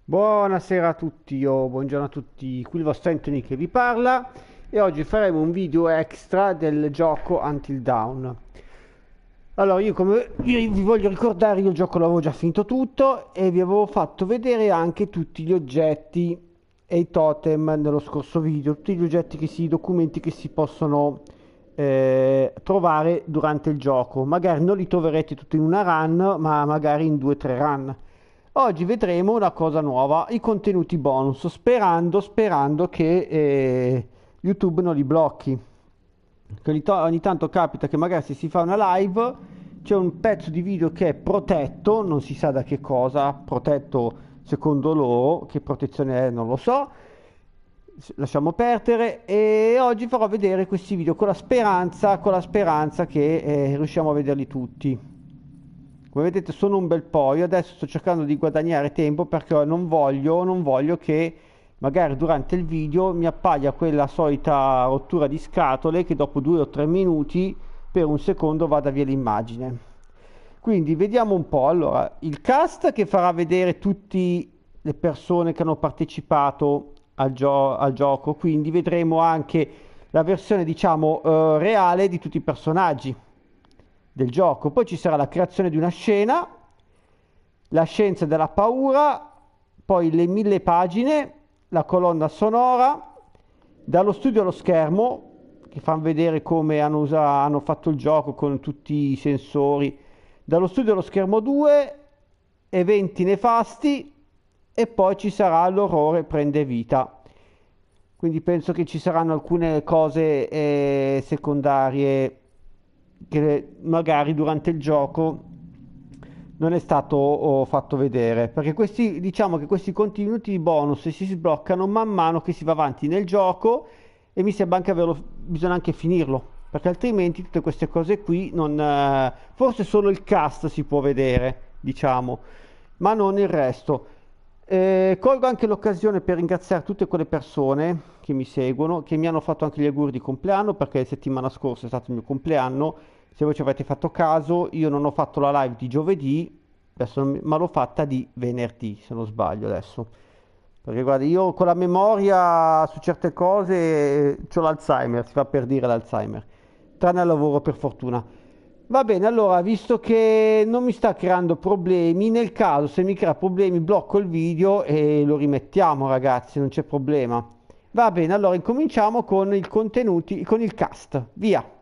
Buonasera a tutti o buongiorno a tutti, qui il vostro Anthony che vi parla e oggi faremo un video extra del gioco Until Dawn. Allora, io vi voglio ricordare, io il gioco l'avevo già finito tutto e vi avevo fatto vedere anche tutti gli oggetti e i totem nello scorso video, tutti gli oggetti i documenti che si possono trovare durante il gioco. Magari non li troverete tutti in una run, ma magari in 2 o 3 run. Oggi vedremo una cosa nuova, i contenuti bonus, sperando che YouTube non li blocchi. Che ogni tanto capita che magari se si fa una live c'è un pezzo di video che è protetto, non si sa da che cosa, protetto secondo loro, che protezione è non lo so, lasciamo perdere e oggi farò vedere questi video con la speranza che riusciamo a vederli tutti. Come vedete sono un bel po', io adesso sto cercando di guadagnare tempo perché non voglio che magari durante il video mi appaia quella solita rottura di scatole che dopo 2 o 3 minuti per un secondo vada via l'immagine. Quindi vediamo un po', allora, il cast che farà vedere tutte le persone che hanno partecipato al gioco, quindi vedremo anche la versione diciamo reale di tutti i personaggi del gioco. Poi ci sarà la creazione di una scena, la scienza della paura, poi le 1000 pagine, la colonna sonora, dallo studio allo schermo, che fanno vedere come hanno fatto il gioco con tutti i sensori, dallo studio allo schermo 2, eventi nefasti e poi ci sarà l'orrore prende vita. Quindi penso che ci saranno alcune cose secondarie che magari durante il gioco non è stato fatto vedere, perché questi, diciamo che questi contenuti bonus si sbloccano man mano che si va avanti nel gioco e mi sembra anche bisogna anche finirlo, perché altrimenti tutte queste cose qui non, forse solo il cast si può vedere, diciamo, ma non il resto. Colgo anche l'occasione per ringraziare tutte quelle persone che mi seguono, che mi hanno fatto anche gli auguri di compleanno, perché la settimana scorsa è stato il mio compleanno. Se voi ci avete fatto caso, io non ho fatto la live di giovedì, ma l'ho fatta di venerdì, se non sbaglio adesso. Perché guarda, io con la memoria su certe cose ho l'Alzheimer, si fa per dire l'Alzheimer, tranne al lavoro per fortuna. Va bene, allora, visto che non mi sta creando problemi, nel caso se mi crea problemi blocco il video e lo rimettiamo, ragazzi, non c'è problema. Va bene, allora incominciamo con i contenuti, con il cast. Via.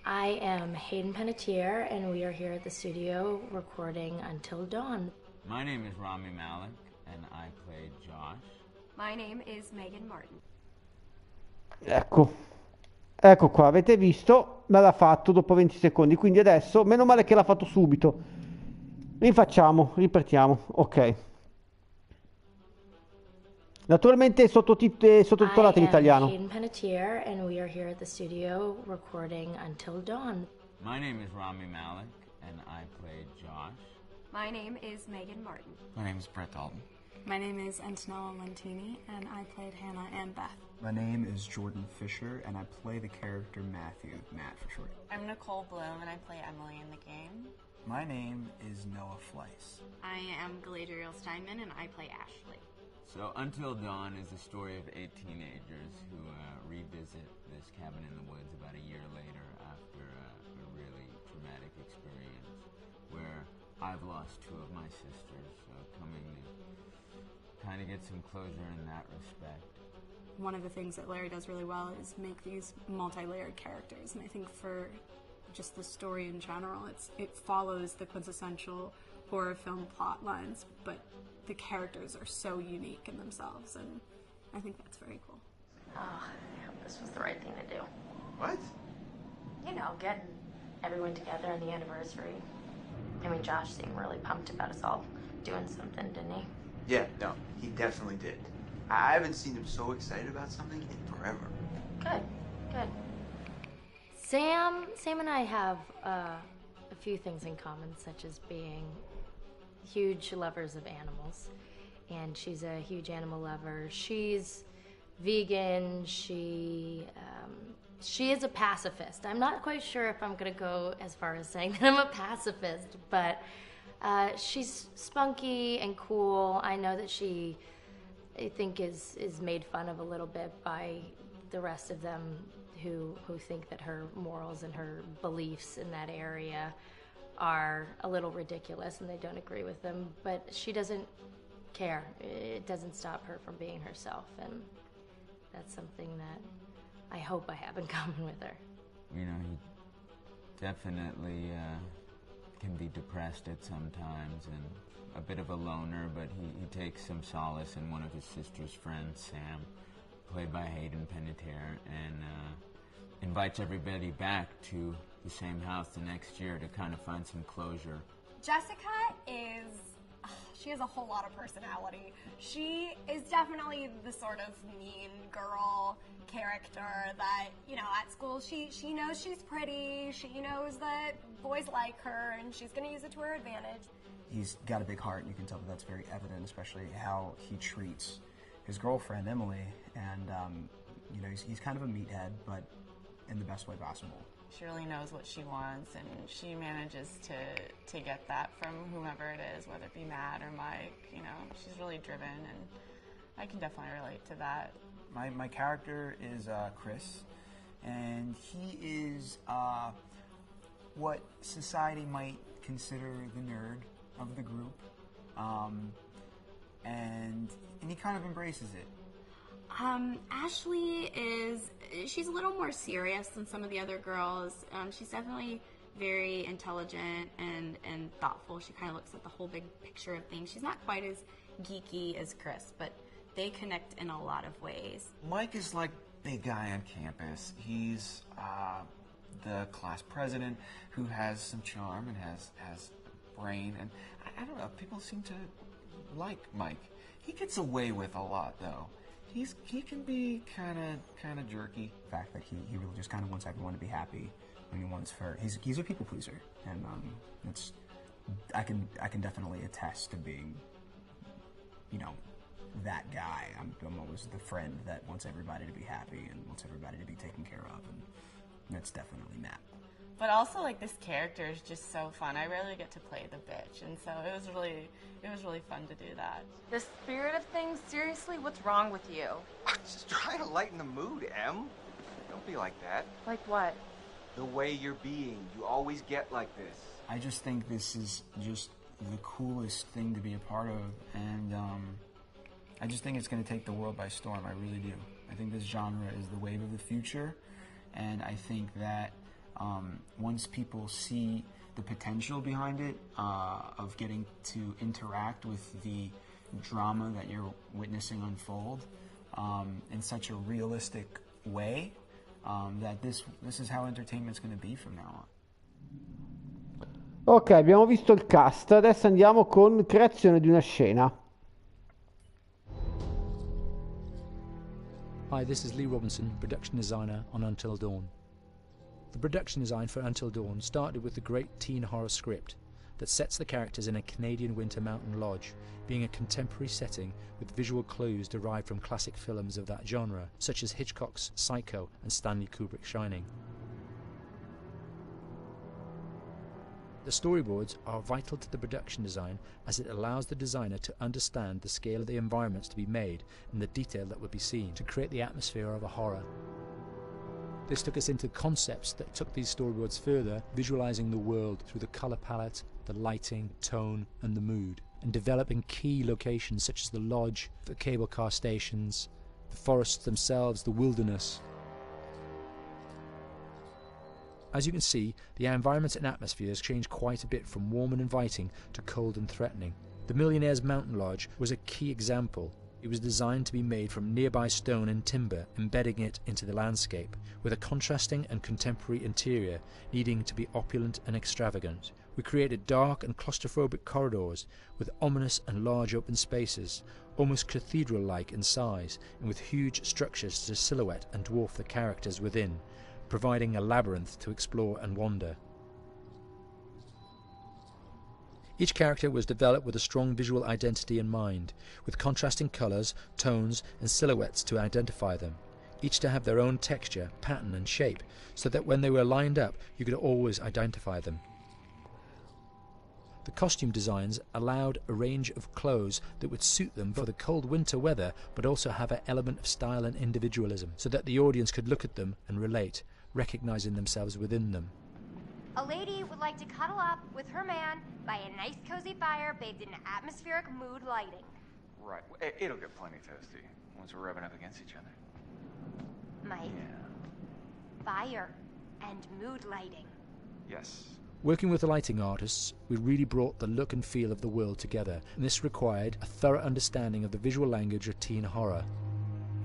I am Hayden Panettiere, and we are here at the studio recording Until Dawn. My name is Rami Malek, and I play Josh. My name is Megan Martin. Ecco, ecco qua, avete visto? Me l'ha fatto dopo 20 secondi, quindi adesso, meno male che l'ha fatto subito. Rifacciamo, ripetiamo, ok. Naturalmente sottotitolato in italiano. I am Hayden Panettiere, and we are here at the studio recording Until Dawn. My name is Rami Malek, and I play Josh. My name is Megan Martin. My name is Brett Dalton. My name is Antonella-Lentini, and I played Hannah and Beth. My name is Jordan Fisher, and I play the character Matthew, Matt for short. I'm Nicole Bloom, and I play Emily in the game. My name is Noah Fleiss. I am Galadriel Steinman, and I play Ashley. So, Until Dawn is the story of 8 teenagers who revisit this cabin in the woods about a year later after a really traumatic experience where I've lost 2 of my sisters, so coming to kind of get some closure in that respect. One of the things that Larry does really well is make these multi-layered characters, and I think for just the story in general, it follows the quintessential horror film plot lines, but the characters are so unique in themselves, and I think that's very cool. Oh, I hope this was the right thing to do. What? You know, getting everyone together on the anniversary. I mean, Josh seemed really pumped about us all doing something, didn't he? Yeah, no, he definitely did. I haven't seen him so excited about something in forever. Good, good. Sam and I have a few things in common, such as being huge lovers of animals, and she's a huge animal lover. She's vegan. She is a pacifist. I'm not quite sure if I'm going to go as far as saying that I'm a pacifist, but she's spunky and cool. I know that she, I think, is made fun of a little bit by the rest of them who think that her morals and her beliefs in that area are a little ridiculous and they don't agree with them, but she doesn't care. It doesn't stop her from being herself, and that's something that I hope I have in common with her. You know, he definitely can be depressed at some times and a bit of a loner, but he takes some solace in one of his sister's friends, Sam, played by Hayden Panettiere, and invites everybody back to the same house the next year to kind of find some closure. Jessica she has a whole lot of personality. She is definitely the sort of mean girl character that, you know, at school she knows she's pretty, she knows that boys like her, and she's going to use it to her advantage. He's got a big heart, and you can tell that that's very evident, especially how he treats his girlfriend, Emily, and, you know, he's kind of a meathead, but in the best way possible. She really knows what she wants, and she manages to get that from whomever it is, whether it be Matt or Mike. You know, she's really driven, and I can definitely relate to that. My character is Chris, and he is what society might consider the nerd of the group, and he kind of embraces it. Ashley she's a little more serious than some of the other girls. She's definitely very intelligent and thoughtful. She kind of looks at the whole big picture of things. She's not quite as geeky as Chris, but they connect in a lot of ways. Mike is like the guy on campus. He's the class president who has some charm and has brain, and I don't know, people seem to like Mike. He gets away with a lot, though. He can be kind of jerky. The fact that he really just kind of wants everyone to be happy. When he wants he's a people pleaser, and I can definitely attest to being, you know, that guy. I'm always the friend that wants everybody to be happy and wants everybody to be taken care of, and that's definitely Matt. But also, like, this character is just so fun. I rarely get to play the bitch, and so it was really fun to do that. The spirit of things, seriously, what's wrong with you? Just try to lighten the mood, Em. Don't be like that. Like what? The way you're being. You always get like this. I just think this is just the coolest thing to be a part of, and I just think it's going to take the world by storm. I really do. I think this genre is the wave of the future, and I think that once people see the potential behind it, of getting to interact with the drama that you're witnessing unfold in such a realistic way, that this is how entertainment's going to be from now on. Ok, abbiamo visto il cast, adesso andiamo con creazione di una scena. Hi, this is Lee Robinson, production designer on Until Dawn. The production design for Until Dawn started with the great teen horror script that sets the characters in a Canadian winter mountain lodge, being a contemporary setting with visual clues derived from classic films of that genre, such as Hitchcock's Psycho and Stanley Kubrick's Shining. The storyboards are vital to the production design, as it allows the designer to understand the scale of the environments to be made and the detail that would be seen to create the atmosphere of a horror. This took us into concepts that took these storyboards further, visualizing the world through the color palette, the lighting, tone, and the mood, and developing key locations such as the lodge, the cable car stations, the forests themselves, the wilderness. As you can see, the environments and atmospheres change quite a bit from warm and inviting to cold and threatening. The Millionaire's Mountain Lodge was a key example. It was designed to be made from nearby stone and timber, embedding it into the landscape, with a contrasting and contemporary interior needing to be opulent and extravagant. We created dark and claustrophobic corridors with ominous and large open spaces, almost cathedral-like in size, and with huge structures to silhouette and dwarf the characters within, providing a labyrinth to explore and wander. Each character was developed with a strong visual identity in mind, with contrasting colours, tones and silhouettes to identify them, each to have their own texture, pattern and shape, so that when they were lined up you could always identify them. The costume designs allowed a range of clothes that would suit them for the cold winter weather, but also have an element of style and individualism, so that the audience could look at them and relate, recognizing themselves within them. A lady would like to cuddle up with her man by a nice cozy fire bathed in atmospheric mood lighting. Right. It'll get plenty toasty once we're rubbing up against each other. Mike. Yeah. Fire and mood lighting. Yes. Working with the lighting artists, we really brought the look and feel of the world together, and this required a thorough understanding of the visual language of teen horror.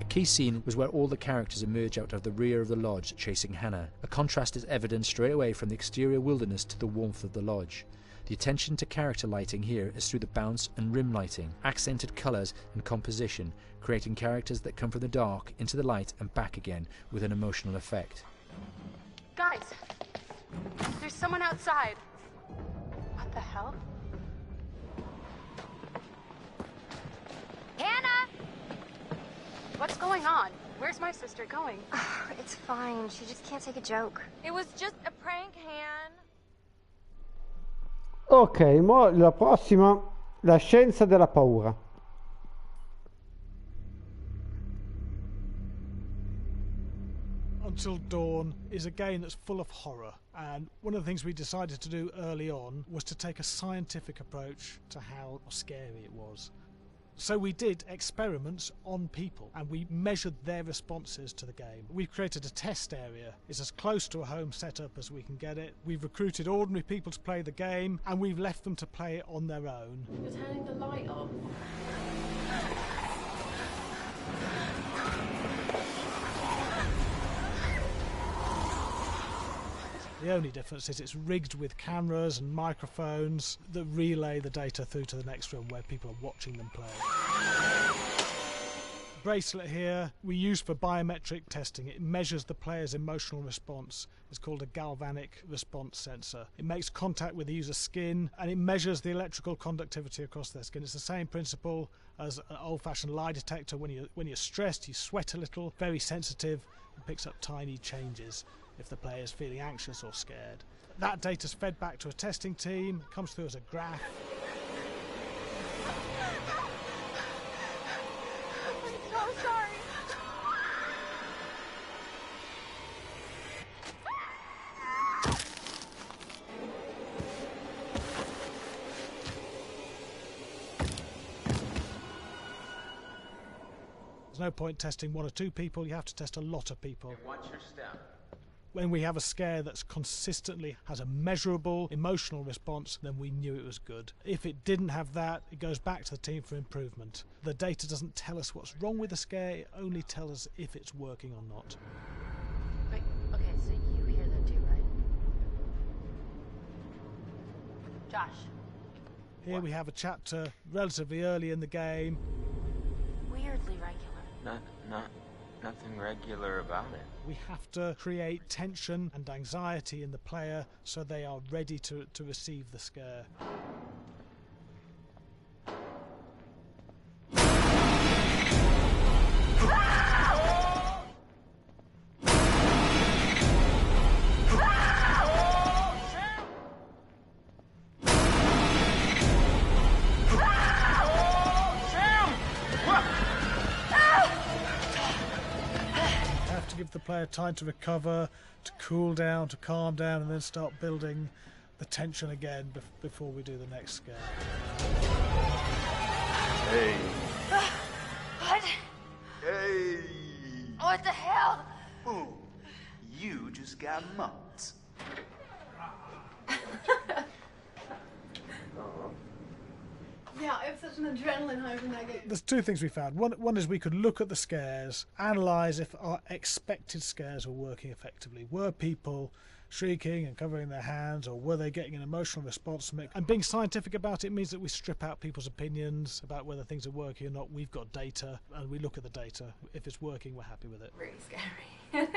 A key scene was where all the characters emerge out of the rear of the lodge chasing Hannah. A contrast is evident straight away from the exterior wilderness to the warmth of the lodge. The attention to character lighting here is through the bounce and rim lighting, accented colours and composition, creating characters that come from the dark into the light and back again with an emotional effect. Guys, there's someone outside. What the hell? Hannah! What's going on? Where's my sister going? It's fine. She just can't take a joke. It was just a prank, Han. Ok, mo la prossima, la scienza della paura. Until Dawn is a game that's full of horror, and one of the things we decided to do early on was to take a scientific approach to how scary it was. So we did experiments on people and we measured their responses to the game. We've created a test area. It's as close to a home setup as we can get it. We've recruited ordinary people to play the game and we've left them to play it on their own. You're turning the light off. The only difference is it's rigged with cameras and microphones that relay the data through to the next room where people are watching them play. Bracelet here we use for biometric testing. It measures the player's emotional response. It's called a galvanic response sensor. It makes contact with the user's skin and it measures the electrical conductivity across their skin. It's the same principle as an old-fashioned lie detector. When you're stressed, you sweat a little, very sensitive, it picks up tiny changes if the player is feeling anxious or scared. That data's fed back to a testing team, comes through as a graph. I'm so sorry. There's no point testing one or two people, you have to test a lot of people. And what's your step? When we have a scare that's consistently has a measurable emotional response, then we knew it was good. If it didn't have that, it goes back to the team for improvement. The data doesn't tell us what's wrong with the scare, it only tells us if it's working or not. Wait, okay, so you hear that too, right? Josh. Here we have a chapter relatively early in the game. Weirdly regular. Nothing regular about it. We have to create tension and anxiety in the player so they are ready to receive the scare. Give the player time to recover, to cool down, to calm down, and then start building the tension again before we do the next scare. Hey. What? Hey. What the hell? Ooh, you just got mugged. Yeah, I have such an adrenaline high from that game. There's two things we found. One is we could look at the scares, analyse if our expected scares were working effectively. Were people shrieking and covering their hands, or were they getting an emotional response from it? And being scientific about it means that we strip out people's opinions about whether things are working or not. We've got data, and we look at the data. If it's working, we're happy with it. Pretty scary.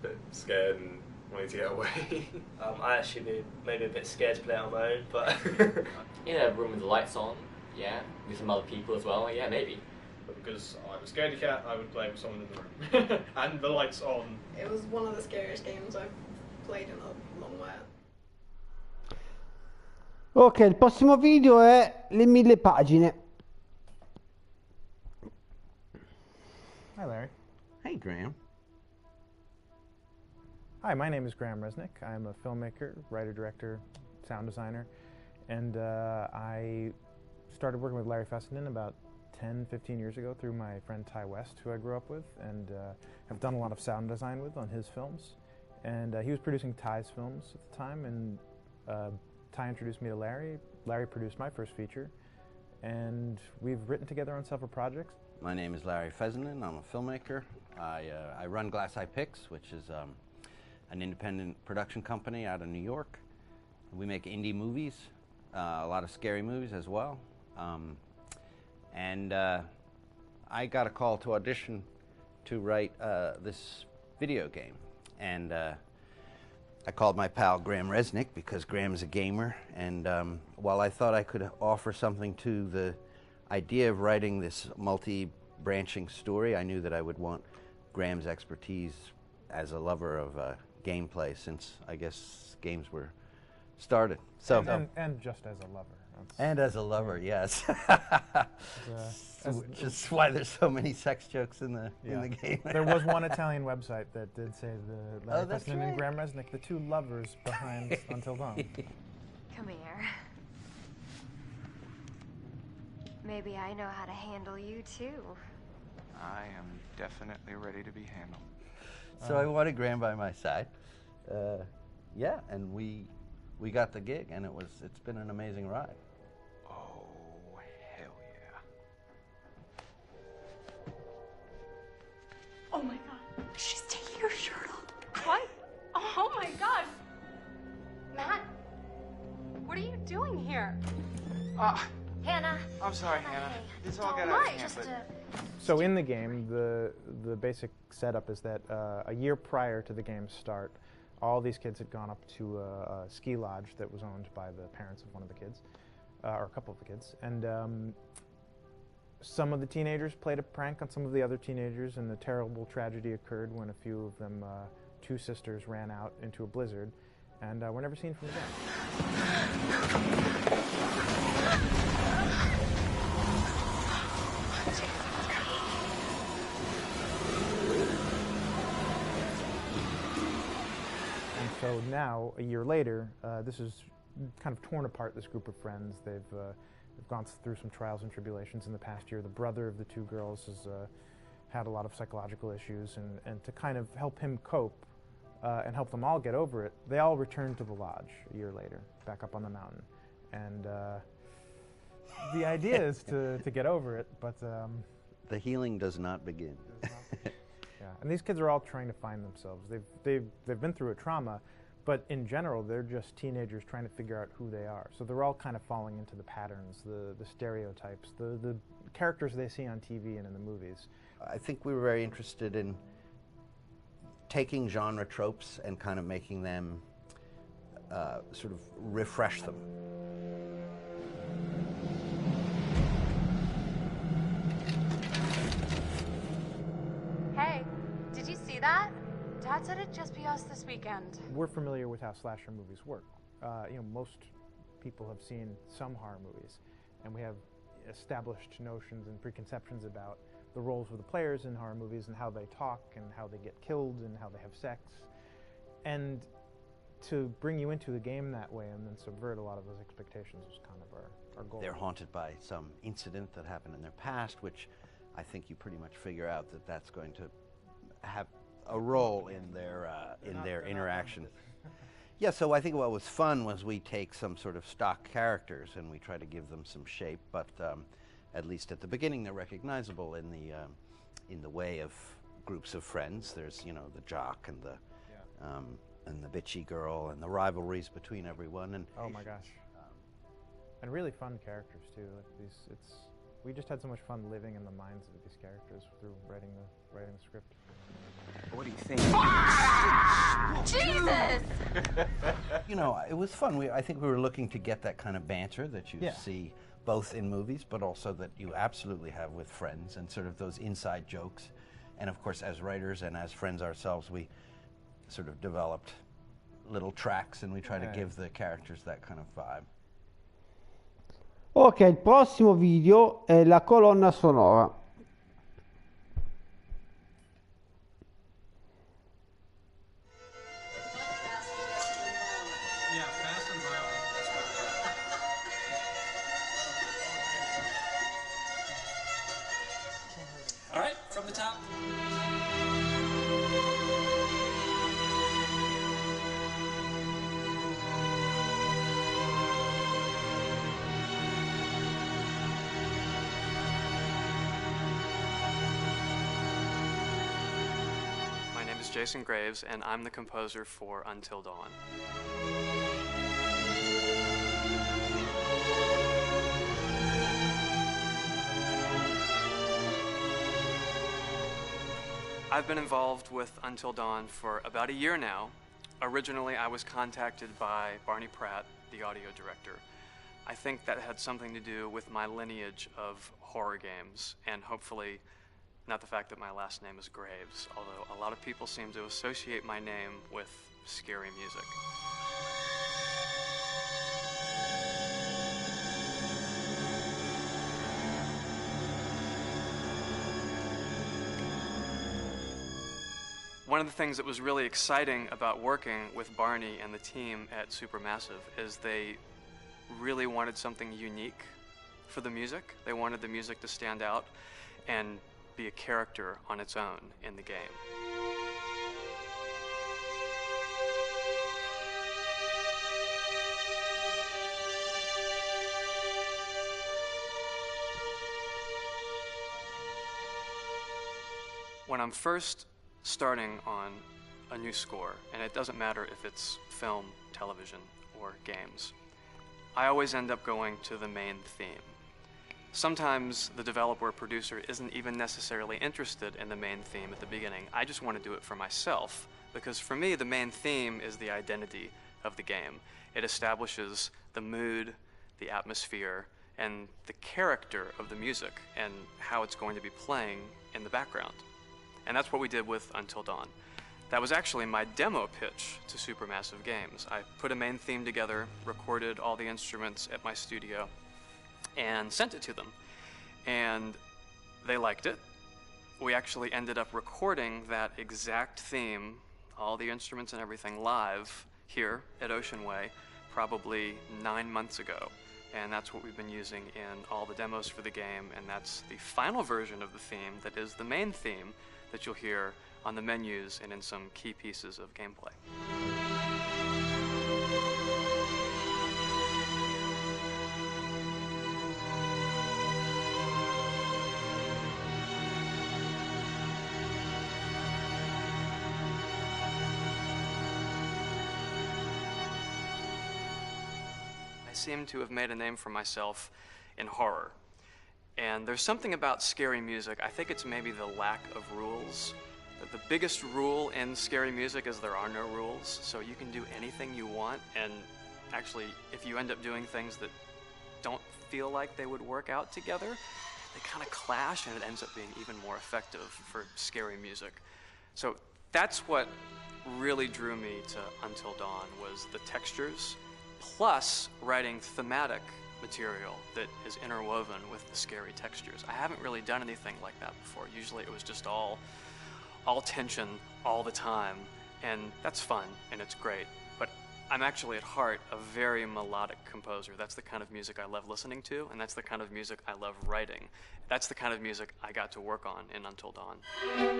bit scared and wanting to get away. I actually be maybe a bit scared to play on my own, but in a room with the lights on, yeah, with some other people as well, yeah, maybe. But because I'm a scaredy cat, I would play with someone in the room. And the lights on. It was one of the scariest games I've played in a long while. Ok, il prossimo video è le 1000 pagine. Hi, Larry. Hey, Graham. Hi, my name is Graham Resnick. I'm a filmmaker, writer, director, sound designer, and I started working with Larry Fessenden about 10, 15 years ago through my friend Ty West, who I grew up with, and have done a lot of sound design with on his films. And he was producing Ty's films at the time, and Ty introduced me to Larry. Larry produced my first feature, and we've written together on several projects. My name is Larry Fessenden. I'm a filmmaker. I run Glass Eye Pix, which is an independent production company out of New York. We make indie movies, a lot of scary movies as well. And I got a call to audition to write this video game. And I called my pal Graham Resnick because Graham's a gamer. And while I thought I could offer something to the idea of writing this multi-branching story, I knew that I would want Graham's expertise as a lover of gameplay, since I guess games were started. So and just as a lover. And as a lover, yes. Which is why there's so many sex jokes in the game. There was one Italian website that did say the Larry that's Fessenden right. and Graham Resnick, the two lovers behind Until Dawn. Come here. Maybe I know how to handle you too. I am definitely ready to be handled. So I wanted Graham by my side. Yeah, and we got the gig, and it's been an amazing ride. Oh, hell yeah. Oh my god. She's taking her shirt off. What? Oh my god. Matt, what are you doing here? Hannah. I'm sorry, Hannah. This all got Don't out of mind, hand, just but... So in the game, the basic setup is that a year prior to the game's start, all these kids had gone up to a ski lodge that was owned by the parents of one of the kids, or a couple of the kids, and some of the teenagers played a prank on some of the other teenagers, and a terrible tragedy occurred when a few of them, two sisters, ran out into a blizzard, and were never seen from again. So now, a year later, this is kind of torn apart, this group of friends. They've gone through some trials and tribulations in the past year. The brother of the two girls has had a lot of psychological issues, and to kind of help him cope and help them all get over it, they all returned to the lodge a year later, back up on the mountain. And the idea is to get over it, but... the healing does not begin. Yeah, and these kids are all trying to find themselves. They've been through a trauma, but in general, they're just teenagers trying to figure out who they are. So they're all kind of falling into the patterns, the stereotypes, the characters they see on TV and in the movies. I think we were very interested in taking genre tropes and kind of making them sort of refresh them. Hey, did you see that? Dad said it'd just be us this weekend. We're familiar with how slasher movies work. Most people have seen some horror movies, and we have established notions and preconceptions about the roles of the players in horror movies and how they talk and how they get killed and how they have sex. And to bring you into the game that way and then subvert a lot of those expectations was kind of our goal. They're haunted by some incident that happened in their past, which I think you pretty much figure out that that's going to have a role in their interaction. Yeah, so I think what was fun was we take some sort of stock characters and we try to give them some shape, but at least at the beginning they're recognizable in the way of groups of friends. There's the jock and the bitchy girl and the rivalries between everyone. And oh my gosh, and really fun characters too. Like we just had so much fun living in the minds of these characters through writing the script. What do you think? Jesus! You know, it was fun. I think we were looking to get that kind of banter that you see both in movies, but also that you absolutely have with friends, and sort of those inside jokes. And of course, as writers and as friends ourselves, we sort of developed little tracks, and we try to give the characters that kind of vibe. Ok, il prossimo video è la colonna sonora. All right, from the top. My name is Jason Graves, and I'm the composer for Until Dawn. I've been involved with Until Dawn for about a year now. Originally, I was contacted by Barney Pratt, the audio director. I think that had something to do with my lineage of horror games, and hopefully not the fact that my last name is Graves, although a lot of people seem to associate my name with scary music. One of the things that was really exciting about working with Barney and the team at Supermassive is they really wanted something unique for the music. They wanted the music to stand out and be a character on its own in the game. When I'm first starting on a new score, and it doesn't matter if it's film, television, or games, I always end up going to the main theme. Sometimes the developer or producer isn't even necessarily interested in the main theme at the beginning. I just want to do it for myself, because for me, the main theme is the identity of the game. It establishes the mood, the atmosphere, and the character of the music, and how it's going to be playing in the background. And that's what we did with Until Dawn. That was actually my demo pitch to Supermassive Games. I put a main theme together, recorded all the instruments at my studio, and sent it to them. And they liked it. We actually ended up recording that exact theme, all the instruments and everything, live here at Ocean Way probably 9 months ago. And that's what we've been using in all the demos for the game, and that's the final version of the theme that is the main theme that you'll hear on the menus and in some key pieces of gameplay. I seem to have made a name for myself in horror. And there's something about scary music, I think it's maybe the lack of rules. The biggest rule in scary music is there are no rules, so you can do anything you want, and actually, if you end up doing things that don't feel like they would work out together, they kind of clash, and it ends up being even more effective for scary music. So that's what really drew me to Until Dawn, was the textures, plus writing thematic material that is interwoven with the scary textures. I haven't really done anything like that before. Usually it was just all tension all the time, and that's fun and it's great. But I'm actually at heart a very melodic composer. That's the kind of music I love listening to, and that's the kind of music I love writing. That's the kind of music I got to work on in Until Dawn. Very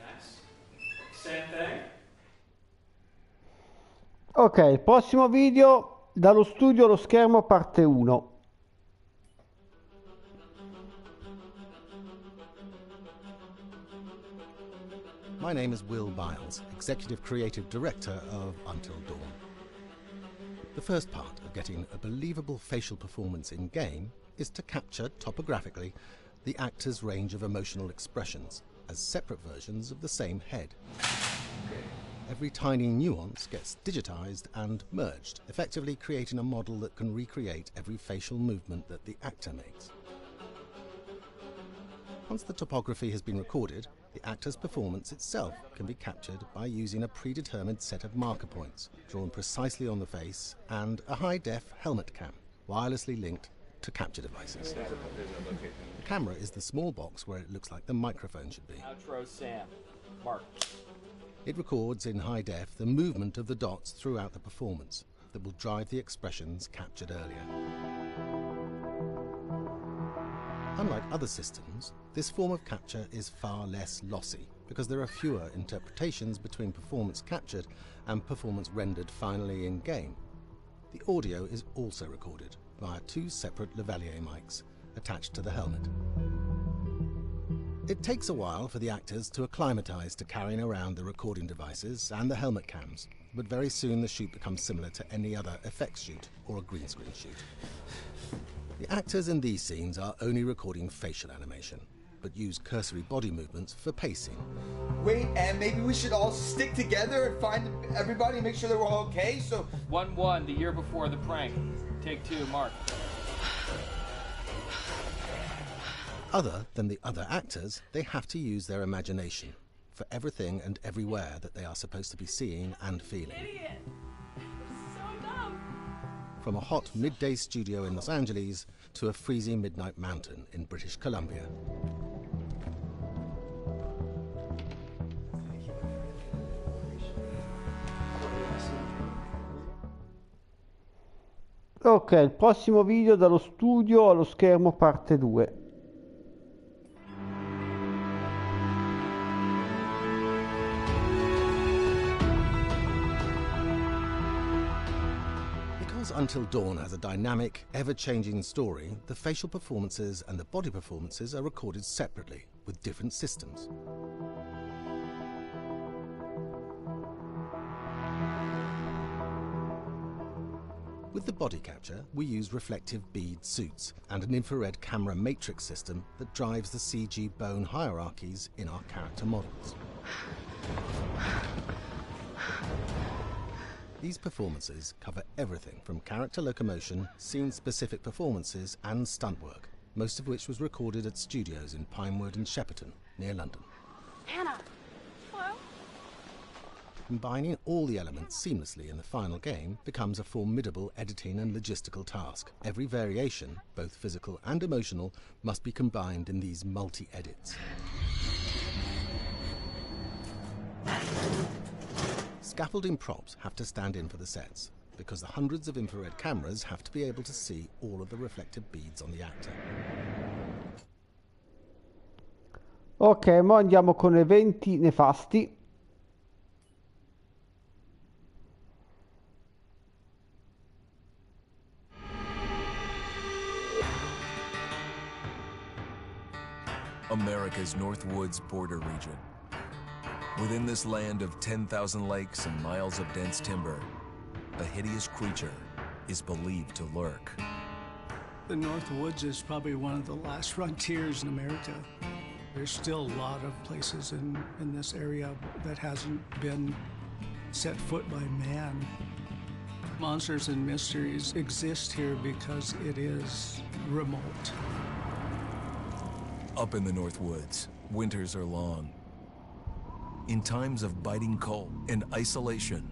nice. Same thing. Ok, il prossimo video dallo studio Lo Schermo parte 1. My name is Will Biles, Executive Creative Director of Until Dawn. The first part of getting a believable facial performance in-game is to capture, topographically, the actor's range of emotional expressions, as separate versions of the same head. Every tiny nuance gets digitized and merged, effectively creating a model that can recreate every facial movement that the actor makes. Once the topography has been recorded, the actor's performance itself can be captured by using a predetermined set of marker points, drawn precisely on the face, and a high-def helmet cam, wirelessly linked to capture devices. The camera is the small box where it looks like the microphone should be. Outro Sam. Mark. It records in high def the movement of the dots throughout the performance that will drive the expressions captured earlier. Unlike other systems, this form of capture is far less lossy because there are fewer interpretations between performance captured and performance rendered finally in-game. The audio is also recorded via 2 separate lavalier mics attached to the helmet. It takes a while for the actors to acclimatize to carrying around the recording devices and the helmet cams, but very soon the shoot becomes similar to any other effects shoot or a green screen shoot. The actors in these scenes are only recording facial animation, but use cursory body movements for pacing. Wait, and maybe we should all stick together and find everybody and make sure they're all okay, so... 1-1, the year before the prank. Take 2, Mark. Other than the other actors, they have to use their imagination for everything and everywhere that they are supposed to be seeing and feeling. Idiot! So dumb! From a hot midday studio in Los Angeles to a freezing midnight mountain in British Columbia. Ok, il prossimo video dallo studio allo schermo parte 2. Because Until Dawn has a dynamic, ever-changing story, the facial performances and the body performances are recorded separately with different systems. With the body capture, we use reflective bead suits and an infrared camera matrix system that drives the CG bone hierarchies in our character models. These performances cover everything from character locomotion, scene-specific performances, and stunt work, most of which was recorded at studios in Pinewood and Shepperton, near London. Hannah! Hello? Combining all the elements seamlessly in the final game becomes a formidable editing and logistical task. Every variation, both physical and emotional, must be combined in these multi-edits. Scaffolding props have to stand in for the sets, because the hundreds of infrared cameras have to be able to see all of the reflective beads on the actor. Ok, mo andiamo con eventi nefasti. America's North Woods border region. Within this land of 10,000 lakes and miles of dense timber, a hideous creature is believed to lurk. The North Woods is probably one of the last frontiers in America. There's still a lot of places in this area that hasn't been set foot by man. Monsters and mysteries exist here because it is remote. Up in the North Woods, winters are long. In times of biting cold and isolation,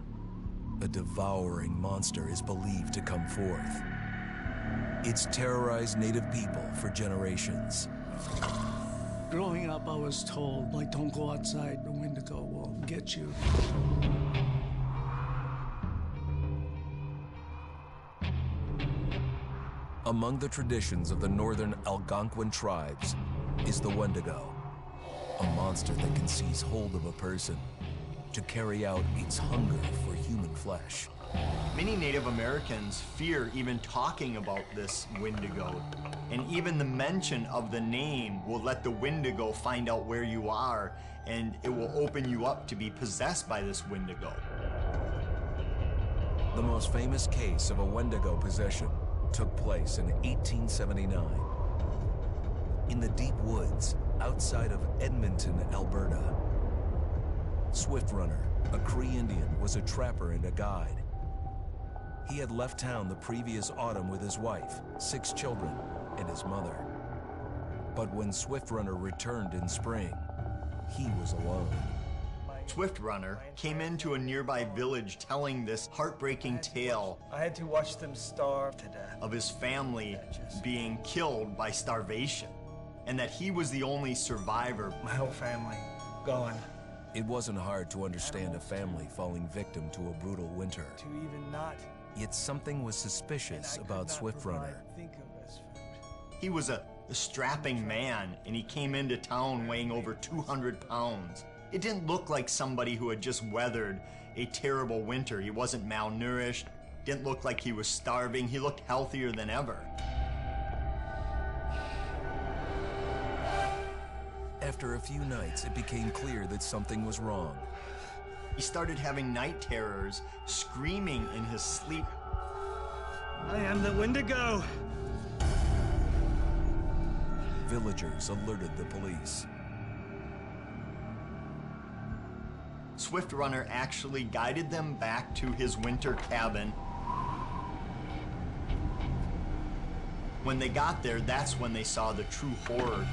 a devouring monster is believed to come forth. It's terrorized native people for generations. Growing up, I was told, like, don't go outside, the Wendigo will get you. Among the traditions of the northern Algonquin tribes is the Wendigo, a monster that can seize hold of a person to carry out its hunger for human flesh. Many Native Americans fear even talking about this Wendigo, and even the mention of the name will let the Wendigo find out where you are, and it will open you up to be possessed by this Wendigo. The most famous case of a Wendigo possession took place in 1879. In the deep woods, outside of Edmonton, Alberta. Swift Runner, a Cree Indian, was a trapper and a guide. He had left town the previous autumn with his wife, 6 children, and his mother. But when Swift Runner returned in spring, he was alone. Swift Runner came into a nearby village telling this heartbreaking tale. I had to watch them starve to death. Of his family being killed by starvation, and that he was the only survivor. My whole family gone. It wasn't hard to understand a family falling victim to a brutal winter. To even not. Yet something was suspicious about Swift Runner. He was a strapping man, and he came into town weighing over 200 pounds. It didn't look like somebody who had just weathered a terrible winter. He wasn't malnourished, didn't look like he was starving. He looked healthier than ever. After a few nights, it became clear that something was wrong. He started having night terrors, screaming in his sleep. I am the Wendigo! Villagers alerted the police. Swift Runner actually guided them back to his winter cabin. When they got there, that's when they saw the true horror.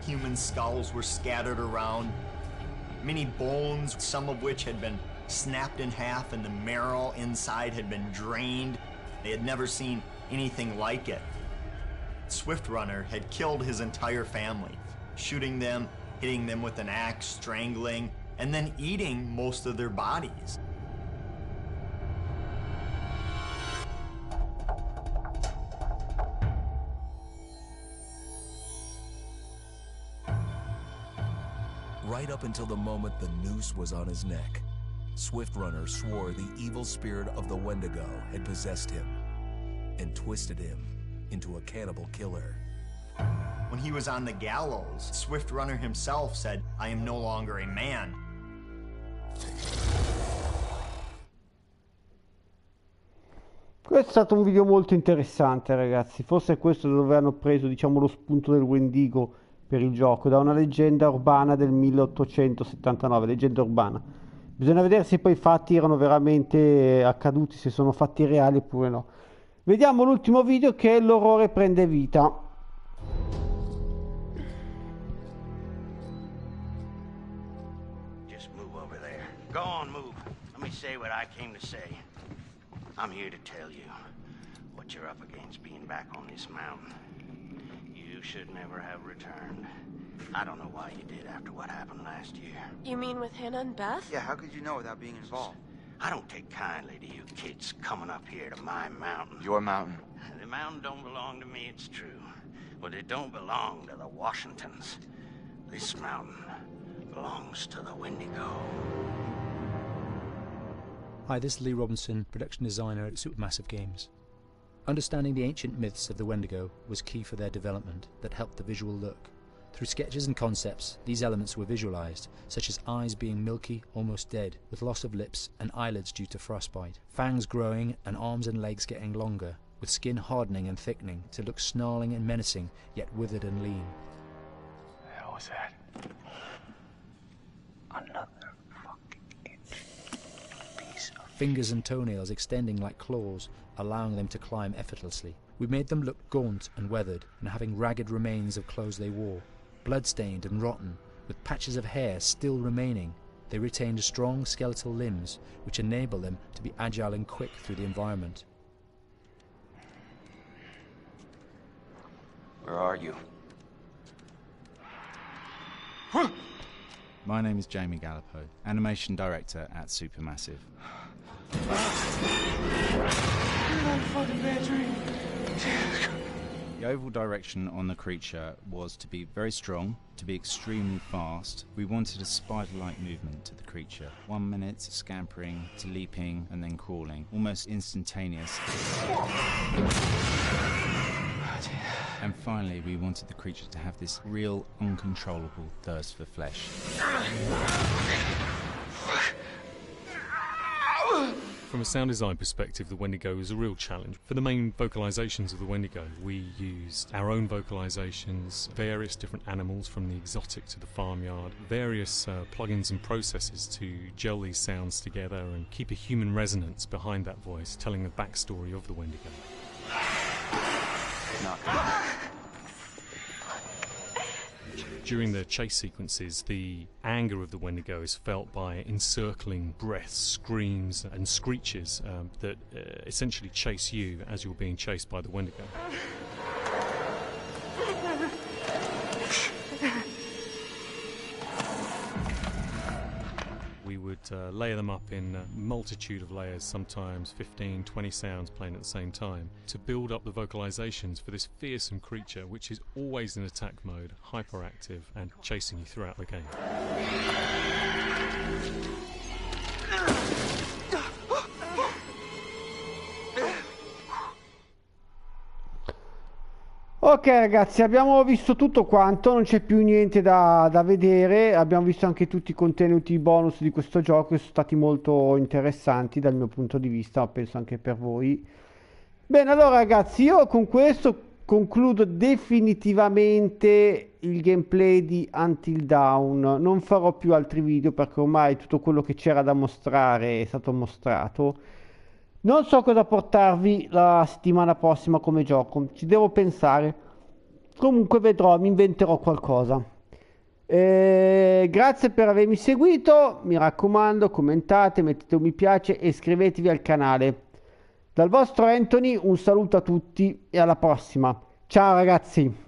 Human skulls were scattered around, many bones, some of which had been snapped in half, and the marrow inside had been drained. They had never seen anything like it. Swift Runner had killed his entire family, shooting them, hitting them with an axe, strangling, and then eating most of their bodies. Right up until the moment the noose was on his neck, Swift Runner swore the evil spirit of the Wendigo had possessed him and twisted him into a cannibal killer. When he was on the gallows, Swift Runner himself said, "I am no longer a man." Questo è stato un video molto interessante, ragazzi. Forse questo è dove hanno preso, diciamo, lo spunto del Wendigo per il gioco, da una leggenda urbana del 1879, leggenda urbana. Bisogna vedere se poi i fatti erano veramente accaduti, se sono fatti reali oppure no. Vediamo l'ultimo video, che è L'orrore prende vita. Just move over there. Go on, move. Let me say what I came to say. I'm here to tell you what you're up against being back on this mountain. You should never have returned. I don't know why you did after what happened last year. You mean with Hannah and Beth? Yeah, how could you know without being involved? I don't take kindly to you kids coming up here to my mountain. Your mountain. The mountain don't belong to me, it's true. But it don't belong to the Washingtons. This mountain belongs to the Wendigo. Hi, this is Lee Robinson, production designer at Supermassive Games. Understanding the ancient myths of the Wendigo was key for their development that helped the visual look. Through sketches and concepts, these elements were visualized, such as eyes being milky, almost dead, with loss of lips and eyelids due to frostbite, fangs growing and arms and legs getting longer, with skin hardening and thickening to look snarling and menacing, yet withered and lean. The hell was that? Another fingers and toenails extending like claws, allowing them to climb effortlessly. We made them look gaunt and weathered, and having ragged remains of clothes they wore. Blood-stained and rotten, with patches of hair still remaining, they retained strong skeletal limbs, which enable them to be agile and quick through the environment. Where are you? My name is Jamie Gallipo, animation director at Supermassive. The overall direction on the creature was to be very strong, to be extremely fast. We wanted a spider-like movement to the creature. 1 minute scampering to leaping and then crawling, almost instantaneous. And finally, we wanted the creature to have this real, uncontrollable thirst for flesh. From a sound design perspective, the Wendigo is a real challenge. For the main vocalizations of the Wendigo, we used our own vocalizations, various different animals from the exotic to the farmyard, various plugins and processes to gel these sounds together and keep a human resonance behind that voice, telling the backstory of the Wendigo. During the chase sequences, the anger of the Wendigo is felt by encircling breaths, screams and screeches that essentially chase you as you're being chased by the Wendigo. We would layer them up in a multitude of layers, sometimes 15, 20 sounds playing at the same time, to build up the vocalizations for this fearsome creature which is always in attack mode, hyperactive and chasing you throughout the game. Ok ragazzi, abbiamo visto tutto quanto, non c'è più niente da vedere, abbiamo visto anche tutti i contenuti bonus di questo gioco che sono stati molto interessanti dal mio punto di vista, ma penso anche per voi. Bene, allora ragazzi, io con questo concludo definitivamente il gameplay di Until Dawn, non farò più altri video perché ormai tutto quello che c'era da mostrare è stato mostrato. Non so cosa portarvi la settimana prossima come gioco, ci devo pensare. Comunque vedrò, mi inventerò qualcosa. Grazie per avermi seguito, mi raccomando, commentate, mettete un mi piace e iscrivetevi al canale. Dal vostro Anthony un saluto a tutti e alla prossima. Ciao ragazzi!